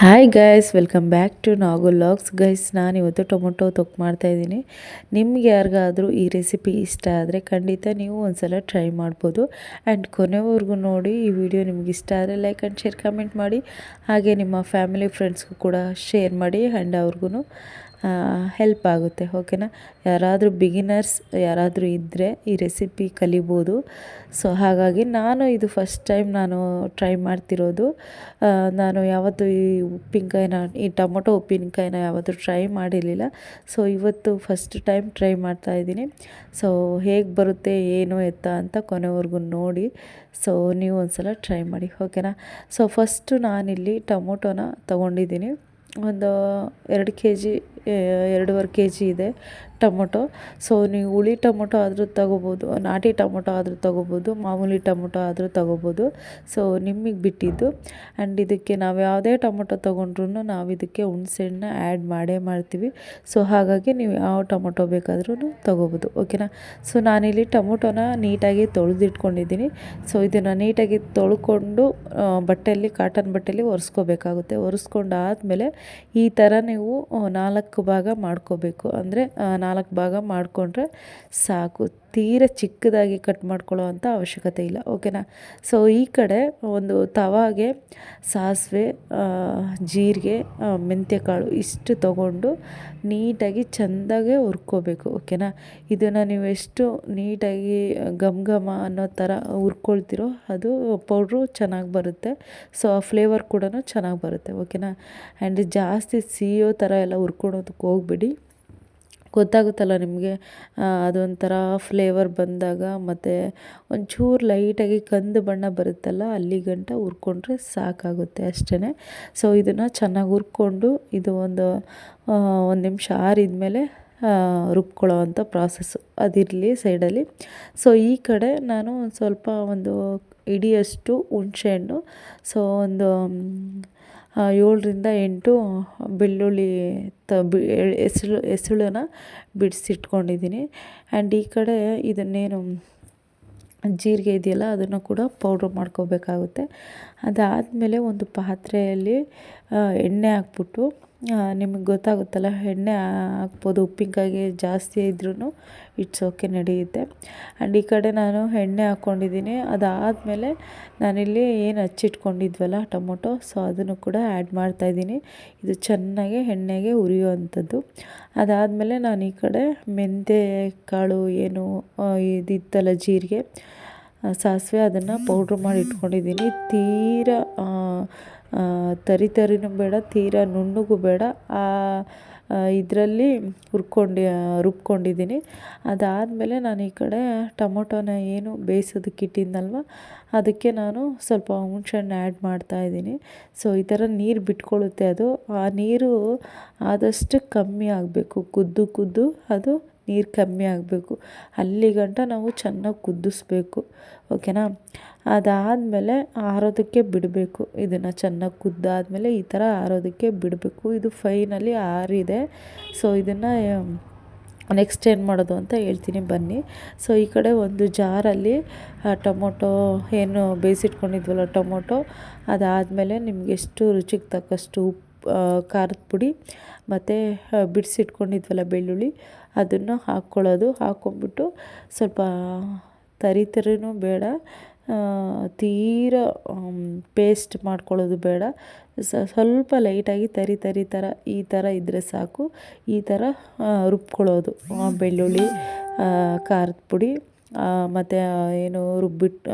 Hi guys, welcome back to Nagu logs. Guys, ನಾನಿವತ್ತು tomato ತೊಕ್ ಮಾಡ್ತಾಯಿದ್ದೀನಿ. ನಿಮ್ಗೆ ಯಾರಿಗಾದರೂ ಈ ರೆಸಿಪಿ ಇಷ್ಟ ಆದರೆ ಖಂಡಿತ ನೀವು ಒಂದ್ಸಲ ಟ್ರೈ ಮಾಡ್ಬೋದು. ಆ್ಯಂಡ್ ಕೊನೆವರೆಗೂ ನೋಡಿ. ಈ ವಿಡಿಯೋ ನಿಮ್ಗೆ ಇಷ್ಟ ಆದರೆ ಲೈಕ್ ಆ್ಯಂಡ್ ಶೇರ್ ಕಮೆಂಟ್ ಮಾಡಿ. ಹಾಗೆ ನಿಮ್ಮ ಫ್ಯಾಮಿಲಿ ಫ್ರೆಂಡ್ಸ್ಗೂ ಕೂಡ ಶೇರ್ ಮಾಡಿ. ಆ್ಯಂಡ್ ಅವ್ರಿಗೂ ಹೆಲ್ಪ್ ಆಗುತ್ತೆ. ಓಕೆನಾ? ಯಾರಾದರೂ ಬಿಗಿನರ್ಸ್ ಯಾರಾದರೂ ಇದ್ದರೆ ಈ ರೆಸಿಪಿ ಕಲಿಬೋದು. ಸೊ ಹಾಗಾಗಿ ನಾನು ಇದು ಫಸ್ಟ್ ಟೈಮ್ ನಾನು ಟ್ರೈ ಮಾಡ್ತಿರೋದು. ನಾನು ಯಾವತ್ತೂ ಈ ಟೊಮೊಟೊ ಉಪ್ಪಿನಕಾಯಿನ ಯಾವತ್ತೂ ಟ್ರೈ ಮಾಡಿರಲಿಲ್ಲ. ಸೊ ಇವತ್ತು ಫಸ್ಟ್ ಟೈಮ್ ಟ್ರೈ ಮಾಡ್ತಾಯಿದ್ದೀನಿ. ಸೊ ಹೇಗೆ ಬರುತ್ತೆ ಏನು ಎತ್ತ ಅಂತ ಕೊನೆವರೆಗೂ ನೋಡಿ. ಸೊ ನೀವು ಒಂದ್ಸಲ ಟ್ರೈ ಮಾಡಿ. ಓಕೆನಾ? ಸೊ ಫಸ್ಟು ನಾನಿಲ್ಲಿ ಟೊಮೊಟೊನ ತೊಗೊಂಡಿದ್ದೀನಿ. ಒಂದು 2.5 ಕೆ ಜಿ ಇದೆ ಟೊಮೊಟೊ. ಸೊ ನೀವು ಹುಳಿ ಟೊಮೊಟೊ ಆದರೂ ತೊಗೋಬೋದು, ನಾಟಿ ಟೊಮೊಟೊ ಆದರೂ ತೊಗೋಬೋದು, ಮಾಮೂಲಿ ಟೊಮೊಟೊ ಆದರೂ ತೊಗೋಬೋದು. ಸೊ ನಿಮಗೆ ಬಿಟ್ಟಿದ್ದು. ಆ್ಯಂಡ್ ಇದಕ್ಕೆ ನಾವು ಯಾವುದೇ ಟೊಮೊಟೊ ತೊಗೊಂಡ್ರೂ ನಾವು ಇದಕ್ಕೆ ಹುಣಸೆಹಣ್ಣನ್ನ ಆ್ಯಡ್ ಮಾಡ್ತೀವಿ. ಸೊ ಹಾಗಾಗಿ ನೀವು ಯಾವ ಟೊಮೊಟೊ ಬೇಕಾದ್ರೂ ತೊಗೋಬೋದು. ಓಕೆನಾ? ಸೊ ನಾನಿಲ್ಲಿ ಟೊಮೊಟೊನ ನೀಟಾಗಿ ತೊಳೆದಿಟ್ಕೊಂಡಿದ್ದೀನಿ. ಸೊ ಇದನ್ನು ನೀಟಾಗಿ ತೊಳ್ಕೊಂಡು ಕಾಟನ್ ಬಟ್ಟೆಯಲ್ಲಿ ಒರೆಸ್ಕೋಬೇಕಾಗುತ್ತೆ. ಒರೆಸ್ಕೊಂಡಾದಮೇಲೆ ಈ ಥರ ನೀವು 4 ಭಾಗ ಮಾಡ್ಕೋಬೇಕು. ಅಂದರೆ 4 ಭಾಗ ಮಾಡಿಕೊಂಡ್ರೆ ಸಾಕು. ತೀರ ಚಿಕ್ಕದಾಗಿ ಕಟ್ ಮಾಡ್ಕೊಳ್ಳೋ ಅಂಥ ಅವಶ್ಯಕತೆ ಇಲ್ಲ. ಓಕೆನಾ? ಸೊ ಈ ಕಡೆ ಒಂದು ತವಾಗೆ ಸಾಸಿವೆ, ಜೀರಿಗೆ, ಮೆಂತ್ಯಕಾಳು ಇಷ್ಟು ತೊಗೊಂಡು ನೀಟಾಗಿ ಚೆಂದಾಗೆ ಹುರ್ಕೋಬೇಕು. ಓಕೆನಾ? ಇದನ್ನು ನೀವು ಎಷ್ಟು ನೀಟಾಗಿ ಘಮ ಅನ್ನೋ ಥರ ಹುರ್ಕೊಳ್ತಿರೋ ಅದು ಪೌಡ್ರು ಚೆನ್ನಾಗಿ ಬರುತ್ತೆ. ಸೊ ಆ ಫ್ಲೇವರ್ ಕೂಡ ಚೆನ್ನಾಗಿ ಬರುತ್ತೆ. ಓಕೆನಾ? ಆ್ಯಂಡ್ ಜಾಸ್ತಿ ಸಿಯೋ ಥರ ಎಲ್ಲ ಹುರ್ಕೊಳೋದಕ್ಕೆ ಹೋಗ್ಬಿಡಿ. ಗೊತ್ತಾಗುತ್ತಲ್ಲ ನಿಮಗೆ, ಅದೊಂಥರ ಫ್ಲೇವರ್ ಬಂದಾಗ ಮತ್ತು ಒಂಚೂರು ಲೈಟಾಗಿ ಕಂದು ಬಣ್ಣ ಬರುತ್ತಲ್ಲ, ಅಲ್ಲಿಗಂಟ ಹುರ್ಕೊಂಡ್ರೆ ಸಾಕಾಗುತ್ತೆ ಅಷ್ಟೇ. ಸೊ ಇದನ್ನು ಚೆನ್ನಾಗಿ ಹುರ್ಕೊಂಡು ಇದು ಒಂದು ನಿಮಿಷ ಆರಿದ್ಮೇಲೆ ರುಬ್ಕೊಳ್ಳೋ ಅಂಥ ಪ್ರಾಸೆಸ್ಸು ಅದಿರಲಿ ಸೈಡಲ್ಲಿ. ಸೊ ಈ ಕಡೆ ನಾನು ಸ್ವಲ್ಪ ಒಂದು ಇಡಿಯಷ್ಟು ಹುಣಸೆಹಣ್ಣು, ಸೊ ಒಂದು 7ರಿಂದ 8 ಬೆಳ್ಳುಳ್ಳಿ ಎಸಳನ್ನ ಬಿಡಿಸಿಟ್ಕೊಂಡಿದ್ದೀನಿ. ಆ್ಯಂಡ್ ಈ ಕಡೆ ಇದನ್ನೇನು ಜೀರಿಗೆ ಇದೆಯಲ್ಲ ಅದನ್ನು ಕೂಡ ಪೌಡ್ರ್ ಮಾಡ್ಕೋಬೇಕಾಗುತ್ತೆ. ಅದಾದಮೇಲೆ ಒಂದು ಪಾತ್ರೆಯಲ್ಲಿ ಎಣ್ಣೆ ಹಾಕ್ಬಿಟ್ಟು, ನಿಮಗೆ ಗೊತ್ತಾಗುತ್ತಲ್ಲ ಎಣ್ಣೆ ಹಾಕ್ಬೋದು. ಉಪ್ಪಿನಕಾಯಿಗೆ ಜಾಸ್ತಿ ಇದ್ರೂ ಇಟ್ಸ್ ಓಕೆ, ನಡೆಯುತ್ತೆ. ಆ್ಯಂಡ್ ಈ ಕಡೆ ನಾನು ಎಣ್ಣೆ ಹಾಕ್ಕೊಂಡಿದ್ದೀನಿ. ಅದಾದಮೇಲೆ ನಾನಿಲ್ಲಿ ಏನು ಹಚ್ಚಿಟ್ಕೊಂಡಿದ್ವಲ್ಲ ಟೊಮೊಟೊ, ಸೊ ಅದನ್ನು ಕೂಡ ಆ್ಯಡ್ ಮಾಡ್ತಾಯಿದ್ದೀನಿ. ಇದು ಚೆನ್ನಾಗಿ ಎಣ್ಣೆಗೆ ಹುರಿಯುವಂಥದ್ದು. ಅದಾದಮೇಲೆ ನಾನು ಈ ಕಡೆ ಮೆಂತ್ಯ ಕಾಳು ಏನು ಇದಿತ್ತಲ್ಲ, ಜೀರಿಗೆ, ಸಾಸಿವೆ, ಅದನ್ನು ಪೌಡ್ರ್ ಮಾಡಿ ಇಟ್ಕೊಂಡಿದ್ದೀನಿ. ತೀರಾ ತರಿನೂ ಬೇಡ, ತೀರಾ ನುಣ್ಣಗೂ ಬೇಡ, ಇದರಲ್ಲಿ ರುಬ್ಕೊಂಡಿದ್ದೀನಿ. ಅದಾದಮೇಲೆ ನಾನು ಈ ಕಡೆ ಟೊಮೊಟೊನ ಏನು ಬೇಯಿಸೋದಕ್ಕೆ ಇಟ್ಟಿದ್ನಲ್ವ, ಅದಕ್ಕೆ ನಾನು ಸ್ವಲ್ಪ ಹುಣಸೆಹಣ್ಣು ಆ್ಯಡ್ ಮಾಡ್ತಾಯಿದ್ದೀನಿ. ಸೊ ಈ ಥರ ನೀರು ಬಿಟ್ಕೊಳ್ಳುತ್ತೆ ಅದು. ಆ ನೀರು ಆದಷ್ಟು ಕಮ್ಮಿ ಆಗಬೇಕು. ಕುದ್ದು ಅದು ನೀರು ಕಮ್ಮಿ ಆಗಬೇಕು. ಅಲ್ಲಿಗಂಟ ನಾವು ಚೆನ್ನಾಗಿ ಕುದಿಸ್ಬೇಕು. ಓಕೆನಾ? ಅದಾದಮೇಲೆ ಆರೋದಕ್ಕೆ ಬಿಡಬೇಕು. ಇದನ್ನು ಚೆನ್ನಾಗಿ ಕುದ್ದಾದಮೇಲೆ ಈ ಥರ ಆರೋದಕ್ಕೆ ಬಿಡಬೇಕು. ಇದು ಫೈನಲಿ ಆರಿದೆ. ಸೊ ಇದನ್ನು ನೆಕ್ಸ್ಟ್ ಏನು ಮಾಡೋದು ಅಂತ ಹೇಳ್ತೀನಿ ಬನ್ನಿ. ಸೊ ಈ ಕಡೆ ಒಂದು ಜಾರಲ್ಲಿ ಟೊಮೊಟೊ ಏನು ಬೇಯಿಸಿಟ್ಕೊಂಡಿದ್ವಲ್ಲ ಟೊಮೊಟೊ, ಅದಾದಮೇಲೆ ನಿಮ್ಗೆ ಎಷ್ಟು ರುಚಿಗೆ ತಕ್ಕಷ್ಟು ಉಪ್ಪು, ಖಾರದ ಪುಡಿ ಮತ್ತು ಬಿಡಿಸಿಟ್ಕೊಂಡಿದ್ವಲ್ಲ ಬೆಳ್ಳುಳ್ಳಿ, ಅದನ್ನು ಹಾಕ್ಕೊಂಬಿಟ್ಟು ಸ್ವಲ್ಪ ತರಿನೂ ಬೇಡ, ತೀರ ಪೇಸ್ಟ್ ಮಾಡ್ಕೊಳ್ಳೋದು ಬೇಡ, ಸ್ವಲ್ಪ ಲೈಟಾಗಿ ತರಿ ಥರ ಈ ಥರ ಇದ್ದರೆ ಸಾಕು. ಈ ಥರ ರುಬ್ಕೊಳ್ಳೋದು. ಬೆಳ್ಳುಳ್ಳಿ, ಖಾರದ ಪುಡಿ ಮತ್ತು ಏನು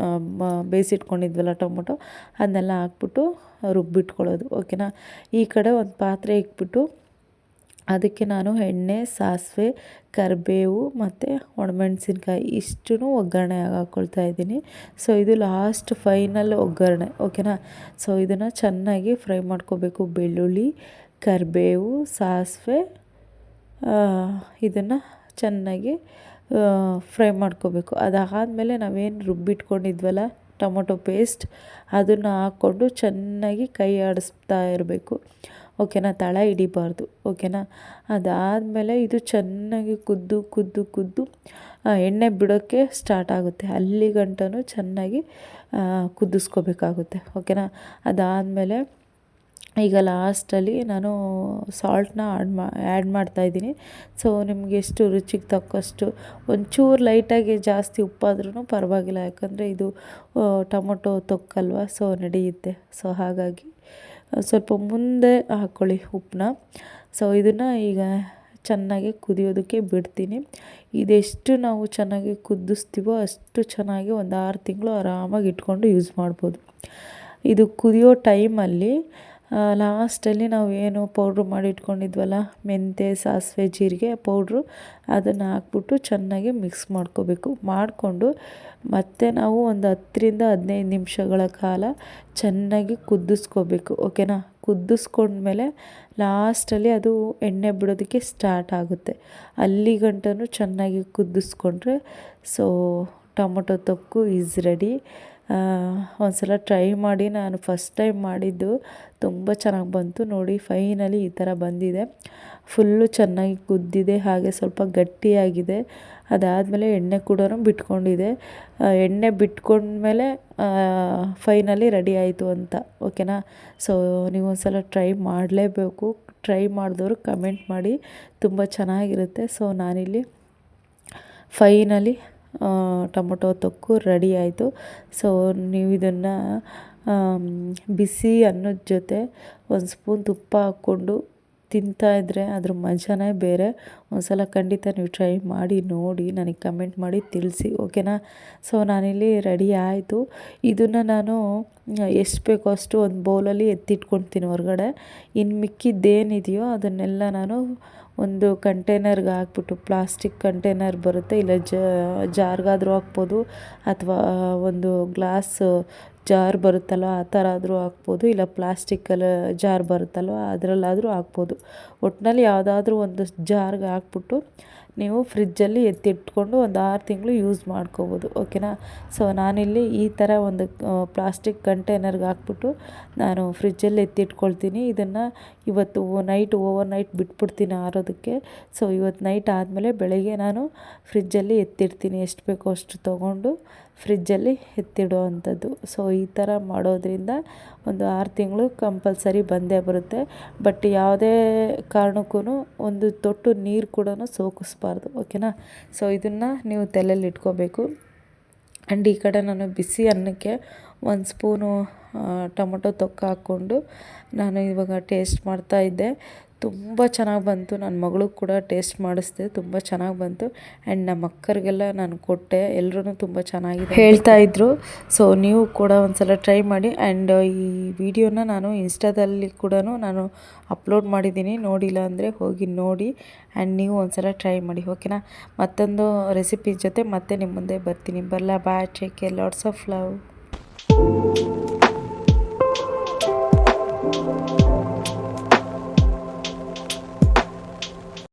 ಬೇಯಿಸಿಟ್ಕೊಂಡಿದ್ವಲ್ಲ ಟೊಮೊಟೊ, ಅದನ್ನೆಲ್ಲ ಹಾಕ್ಬಿಟ್ಟು ರುಬ್ಬಿಟ್ಕೊಳ್ಳೋದು. ಓಕೆನಾ? ಈ ಕಡೆ ಒಂದು ಪಾತ್ರೆ ಇಟ್ಬಿಟ್ಟು ಅದಕ್ಕೆ ನಾನು ಎಣ್ಣೆ, ಸಾಸಿವೆ, ಕರಿಬೇವು ಮತ್ತು ಒಣಮೆಣಸಿನ್ಕಾಯಿ ಇಷ್ಟೂ ಒಗ್ಗರಣೆ ಹಾಕ್ಕೊಳ್ತಾ ಇದ್ದೀನಿ. ಸೊ ಇದು ಲಾಸ್ಟ್ ಫೈನಲ್ ಒಗ್ಗರಣೆ. ಓಕೆನಾ? ಸೊ ಇದನ್ನು ಚೆನ್ನಾಗಿ ಫ್ರೈ ಮಾಡ್ಕೋಬೇಕು. ಬೆಳ್ಳುಳ್ಳಿ, ಕರಿಬೇವು, ಸಾಸಿವೆ, ಇದನ್ನು ಚೆನ್ನಾಗಿ ಫ್ರೈ ಮಾಡ್ಕೋಬೇಕು. ಅದಾದಮೇಲೆ ನಾವೇನು ರುಬ್ಬಿಟ್ಕೊಂಡಿದ್ವಲ್ಲ ಟೊಮೊಟೊ ಪೇಸ್ಟ್, ಅದನ್ನು ಹಾಕ್ಕೊಂಡು ಚೆನ್ನಾಗಿ ಕೈ ಆಡಿಸ್ತಾ ಇರಬೇಕು. ಓಕೆನಾ? ತಳ ಹಿಡಿಬಾರ್ದು. ಓಕೆನಾ? ಅದಾದಮೇಲೆ ಇದು ಚೆನ್ನಾಗಿ ಕುದ್ದು ಎಣ್ಣೆ ಬಿಡೋಕ್ಕೆ ಸ್ಟಾರ್ಟ್ ಆಗುತ್ತೆ. ಅಲ್ಲಿಗಂಟನೂ ಚೆನ್ನಾಗಿ ಕುದಿಸ್ಕೋಬೇಕಾಗುತ್ತೆ. ಓಕೆನಾ? ಅದಾದಮೇಲೆ ಈಗ ಲಾಸ್ಟಲ್ಲಿ ನಾನು ಸಾಲ್ಟನ್ನ ಆ್ಯಡ್ ಮಾಡ್ತಾಯಿದ್ದೀನಿ. ಸೊ ನಿಮಗೆ ಎಷ್ಟು ರುಚಿಗೆ ತಕ್ಕಷ್ಟು, ಒಂಚೂರು ಲೈಟಾಗಿ ಜಾಸ್ತಿ ಉಪ್ಪಾದ್ರೂ ಪರವಾಗಿಲ್ಲ, ಯಾಕಂದರೆ ಇದು ಟೊಮೊಟೊ ತೊಕ್ಕಲ್ವ, ಸೊ ನಡೆಯುತ್ತೆ. ಸೊ ಹಾಗಾಗಿ ಸ್ವಲ್ಪ ಮುಂದೆ ಹಾಕ್ಕೊಳ್ಳಿ ಉಪ್ಪನ್ನ. ಸೊ ಇದನ್ನು ಈಗ ಚೆನ್ನಾಗಿ ಕುದಿಯೋದಕ್ಕೆ ಬಿಡ್ತೀನಿ. ಇದೆಷ್ಟು ನಾವು ಚೆನ್ನಾಗಿ ಕುದಿಸ್ತೀವೋ ಅಷ್ಟು ಚೆನ್ನಾಗಿ ಒಂದು 6 ತಿಂಗಳು ಆರಾಮಾಗಿ ಇಟ್ಕೊಂಡು ಯೂಸ್ ಮಾಡ್ಬೋದು. ಇದು ಕುದಿಯೋ ಟೈಮಲ್ಲಿ ಲಾಸ್ಟಲ್ಲಿ ನಾವು ಏನು ಪೌಡ್ರು ಮಾಡಿ ಇಟ್ಕೊಂಡಿದ್ವಲ್ಲ, ಮೆಂತ್ಯ, ಸಾಸಿವೆ, ಜೀರಿಗೆ ಪೌಡ್ರು, ಅದನ್ನು ಹಾಕ್ಬಿಟ್ಟು ಚೆನ್ನಾಗಿ ಮಿಕ್ಸ್ ಮಾಡ್ಕೋಬೇಕು. ಮಾಡಿಕೊಂಡು ಮತ್ತೆ ನಾವು ಒಂದು 10ರಿಂದ 15 ನಿಮಿಷಗಳ ಕಾಲ ಚೆನ್ನಾಗಿ ಕುದಿಸ್ಕೋಬೇಕು. ಓಕೆನಾ? ಕುದಿಸ್ಕೊಂಡ್ಮೇಲೆ ಲಾಸ್ಟಲ್ಲಿ ಅದು ಎಣ್ಣೆ ಬಿಡೋದಕ್ಕೆ ಸ್ಟಾರ್ಟ್ ಆಗುತ್ತೆ. ಅಲ್ಲಿ ಗಂಟನೂ ಚೆನ್ನಾಗಿ ಕುದಿಸ್ಕೊಂಡ್ರೆ ಸೊ ಟೊಮೊಟೊ ತೊಕ್ಕು ಈಸ್ ರೆಡಿ. ಒಂದು ಸಲ ಟ್ರೈ ಮಾಡಿ. ನಾನು ಫಸ್ಟ್ ಟೈಮ್ ಮಾಡಿದ್ದು, ತುಂಬ ಚೆನ್ನಾಗಿ ಬಂತು. ನೋಡಿ ಫೈನಲಿ ಈ ಥರ ಬಂದಿದೆ. ಫುಲ್ಲು ಚೆನ್ನಾಗಿ ಕುದ್ದಿದೆ, ಹಾಗೆ ಸ್ವಲ್ಪ ಗಟ್ಟಿಯಾಗಿದೆ. ಅದಾದಮೇಲೆ ಎಣ್ಣೆ ಕೂಡ ಬಿಟ್ಕೊಂಡಿದೆ. ಎಣ್ಣೆ ಬಿಟ್ಕೊಂಡ್ಮೇಲೆ ಫೈನಲಿ ರೆಡಿ ಆಯಿತು ಅಂತ. ಓಕೆನಾ? ಸೊ ನೀವು ಒಂದು ಸಲ ಟ್ರೈ ಮಾಡಲೇಬೇಕು. ಟ್ರೈ ಮಾಡಿದವರು ಕಮೆಂಟ್ ಮಾಡಿ, ತುಂಬ ಚೆನ್ನಾಗಿರುತ್ತೆ. ಸೊ ನಾನಿಲ್ಲಿ ಫೈನಲಿ ಟೊಮೊಟೊ ತೊಕ್ಕು ರೆಡಿ ಆಯಿತು. ಸೊ ನೀವು ಇದನ್ನು ಬಿಸಿ ಅನ್ನದ ಜೊತೆ ಒಂದು ಸ್ಪೂನ್ ತುಪ್ಪ ಹಾಕ್ಕೊಂಡು ತಿಂತಾಯಿದ್ರೆ ಅದ್ರ ಮಜಾನೇ ಬೇರೆ. ಒಂದು ಸಲ ಖಂಡಿತ ನೀವು ಟ್ರೈ ಮಾಡಿ ನೋಡಿ, ನನಗೆ ಕಮೆಂಟ್ ಮಾಡಿ ತಿಳಿಸಿ. ಓಕೆನಾ? ಸೊ ನಾನಿಲ್ಲಿ ರೆಡಿ ಆಯಿತು. ಇದನ್ನು ನಾನು ಎಷ್ಟು ಬೇಕೋ ಅಷ್ಟು ಒಂದು ಬೌಲಲ್ಲಿ ಎತ್ತಿಟ್ಕೊಳ್ತೀನಿ ಹೊರಗಡೆ. ಇನ್ನು ಮಿಕ್ಕಿದ್ದೇನಿದೆಯೋ ಅದನ್ನೆಲ್ಲ ನಾನು ಒಂದು ಕಂಟೈನರ್ಗೆ ಹಾಕ್ಬಿಟ್ಟು, ಪ್ಲಾಸ್ಟಿಕ್ ಕಂಟೈನರ್ ಬರುತ್ತೆ, ಇಲ್ಲ ಜಾರ್ಗಾದರೂ ಹಾಕ್ಬೋದು, ಅಥವಾ ಒಂದು ಗ್ಲಾಸ್ ಜಾರ್ ಬರುತ್ತಲ್ವ ಆ ಥರ ಆದರೂ ಹಾಕ್ಬೋದು, ಇಲ್ಲ ಪ್ಲಾಸ್ಟಿಕ್ಕಲ್ಲಿ ಜಾರ್ ಬರುತ್ತಲ್ವ ಅದರಲ್ಲಾದರೂ ಹಾಕ್ಬೋದು. ಒಟ್ಟಿನಲ್ಲಿ ಯಾವುದಾದ್ರೂ ಒಂದು ಜಾರ್ಗೆ ಹಾಕ್ಬಿಟ್ಟು ನೀವು ಫ್ರಿಜ್ಜಲ್ಲಿ ಎತ್ತಿಟ್ಕೊಂಡು ಒಂದು 6 ತಿಂಗಳು ಯೂಸ್ ಮಾಡ್ಕೋಬೋದು. ಓಕೆನಾ? ಸೊ ನಾನಿಲ್ಲಿ ಈ ಥರ ಒಂದು ಪ್ಲಾಸ್ಟಿಕ್ ಕಂಟೈನರ್ಗೆ ಹಾಕ್ಬಿಟ್ಟು ನಾನು ಫ್ರಿಜ್ಜಲ್ಲಿ ಎತ್ತಿಟ್ಕೊಳ್ತೀನಿ. ಇದನ್ನು ಇವತ್ತು ಓವರ್ ನೈಟ್ ಬಿಟ್ಬಿಡ್ತೀನಿ ಆರೋದಕ್ಕೆ. ಸೊ ಇವತ್ತು ನೈಟ್ ಆದಮೇಲೆ ಬೆಳಗ್ಗೆ ನಾನು ಫ್ರಿಜ್ಜಲ್ಲಿ ಎತ್ತಿಡ್ತೀನಿ. ಎಷ್ಟು ಬೇಕೋ ಅಷ್ಟು ತೊಗೊಂಡು ಫ್ರಿಜ್ಜಲ್ಲಿ ಎತ್ತಿಡೋ ಅಂಥದ್ದು. ಸೊ ಈ ಥರ ಮಾಡೋದ್ರಿಂದ ಒಂದು 6 ತಿಂಗಳು ಕಂಪಲ್ಸರಿ ಬಂದೇ ಬರುತ್ತೆ. ಬಟ್ ಯಾವುದೇ ಕಾರಣಕ್ಕೂ ಒಂದು ತೊಟ್ಟು ನೀರು ಕೂಡ ಸೋಕಿಸ್ಬಾರ್ದು. ಓಕೆನಾ? ಸೊ ಇದನ್ನು ನೀವು ತಲೆಯಲ್ಲಿ ಇಟ್ಕೋಬೇಕು. ಆ್ಯಂಡ್ ಈ ಕಡೆ ನಾನು ಬಿಸಿ ಅನ್ನಕ್ಕೆ 1 ಸ್ಪೂನು ಟೊಮೊಟೊ ತೊಕ್ಕ ಹಾಕ್ಕೊಂಡು ನಾನು ಇವಾಗ ಟೇಸ್ಟ್ ಮಾಡ್ತಾಯಿದ್ದೆ. ತುಂಬ ಚೆನ್ನಾಗಿ ಬಂತು. ನನ್ನ ಮಗಳಿಗೆ ಕೂಡ ಟೇಸ್ಟ್ ಮಾಡಿಸ್ದೆ, ತುಂಬ ಚೆನ್ನಾಗಿ ಬಂತು. ಆ್ಯಂಡ್ ನಮ್ಮ ಅಕ್ಕರಿಗೆಲ್ಲ ನಾನು ಕೊಟ್ಟೆ, ಎಲ್ಲರೂ ತುಂಬ ಚೆನ್ನಾಗಿದೆ ಹೇಳ್ತಾಯಿದ್ರು. ಸೊ ನೀವು ಕೂಡ ಒಂದು ಸಲ ಟ್ರೈ ಮಾಡಿ. ಆ್ಯಂಡ್ ಈ ವಿಡಿಯೋನ ನಾನು ಇನ್ಸ್ಟಾದಲ್ಲಿ ಕೂಡ ನಾನು ಅಪ್ಲೋಡ್ ಮಾಡಿದ್ದೀನಿ, ನೋಡಿಲ್ಲ ಅಂದರೆ ಹೋಗಿ ನೋಡಿ. ಆ್ಯಂಡ್ ನೀವು ಒಂದು ಸಲ ಟ್ರೈ ಮಾಡಿ. ಓಕೆನಾ? ಮತ್ತೊಂದು ರೆಸಿಪಿ ಜೊತೆ ಮತ್ತೆ ನಿಮ್ಮ ಮುಂದೆ ಬರ್ತೀನಿ. Bye, take care, lots of love.